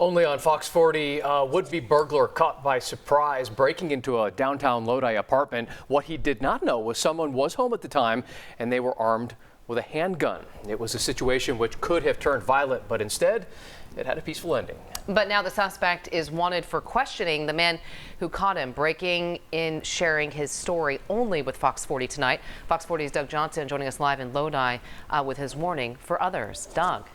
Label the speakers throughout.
Speaker 1: Only on Fox 40, would-be burglar caught by surprise breaking into a downtown Lodi apartment. What he did not know was someone was home at the time and they were armed with a handgun. It was a situation which could have turned violent, but instead it had a peaceful ending.
Speaker 2: But now the suspect is wanted for questioning. The man who caught him breaking in, sharing his story only with Fox 40 tonight. Fox 40's Doug Johnson joining us live in Lodi with his warning for others. Doug.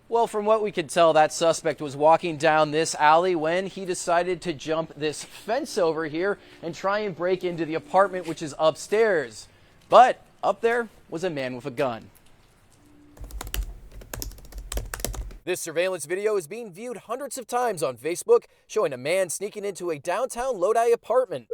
Speaker 3: Well, from what we could tell, that suspect was walking down this alley when he decided to jump this fence over here and try and break into the apartment, which is upstairs. But up there was a man with a gun. This surveillance video is being viewed hundreds of times on Facebook, showing a man sneaking into a downtown Lodi apartment.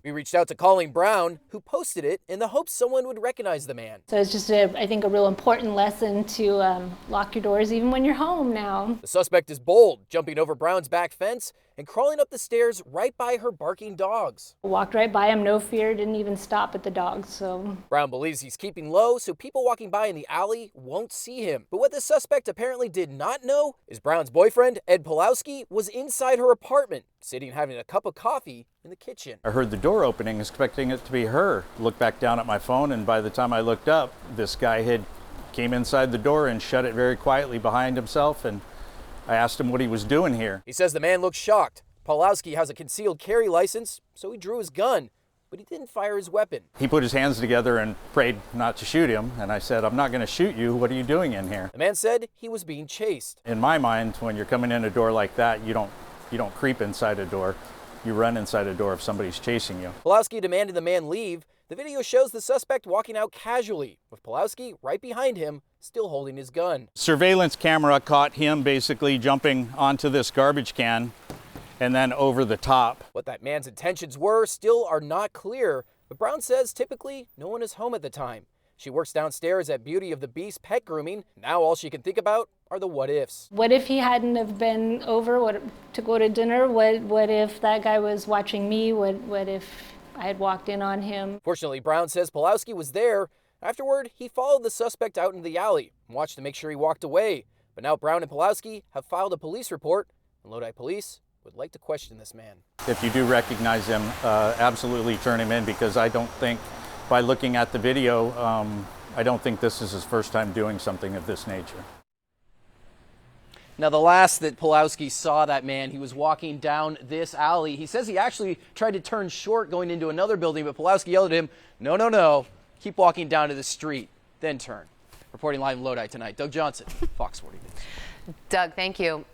Speaker 3: We reached out to Colleen Brown, who posted it in the hopes someone would recognize the man.
Speaker 4: So it's just, I think, a real important lesson to lock your doors even when you're home now.
Speaker 3: The suspect is bold, jumping over Brown's back fence and crawling up the stairs right by her barking dogs.
Speaker 4: Walked right by him, no fear, didn't even stop at the dogs. So
Speaker 3: Brown believes he's keeping low so people walking by in the alley won't see him. But what the suspect apparently did not know is Brown's boyfriend, Ed Pulowski, was inside her apartment, sitting having a cup of coffee in the kitchen.
Speaker 5: I heard the door opening, expecting it to be her. Looked back down at my phone, and by the time I looked up, this guy came inside the door and shut it very quietly behind himself, and I asked him what he was doing here.
Speaker 3: He says the man looked shocked. Pulowski has a concealed carry license, so he drew his gun, but he didn't fire his weapon.
Speaker 5: He put his hands together and prayed not to shoot him, and I said, "I'm not going to shoot you. What are you doing in here?"
Speaker 3: The man said he was being chased.
Speaker 5: In my mind, when you're coming in a door like that, you don't creep inside a door. You run inside a door if somebody's chasing you.
Speaker 3: Pulowski demanded the man leave. The video shows the suspect walking out casually, with Pulowski right behind him, still holding his gun.
Speaker 5: Surveillance camera caught him basically jumping onto this garbage can and then over the top.
Speaker 3: What that man's intentions were still are not clear, but Brown says typically no one is home at the time. She works downstairs at Beauty of the Beast Pet Grooming. Now all she can think about are the what ifs.
Speaker 4: what if he hadn't have been over to go to dinner? What if that guy was watching me? What if I had walked in on him?
Speaker 3: Fortunately, Brown says Pulowski was there. Afterward, he followed the suspect out into the alley and watched to make sure he walked away. But now Brown and Pulowski have filed a police report, and Lodi police would like to question this man.
Speaker 5: If you do recognize him, absolutely turn him in, because I don't think, by looking at the video, I don't think this is his first time doing something of this nature.
Speaker 3: Now, the last that Pulowski saw that man, he was walking down this alley. He says he actually tried to turn short going into another building, but Pulowski yelled at him, "No, no, no, keep walking down to the street, then turn." Reporting live in Lodi tonight, Doug Johnson, Fox 40 News.
Speaker 2: Doug, thank you.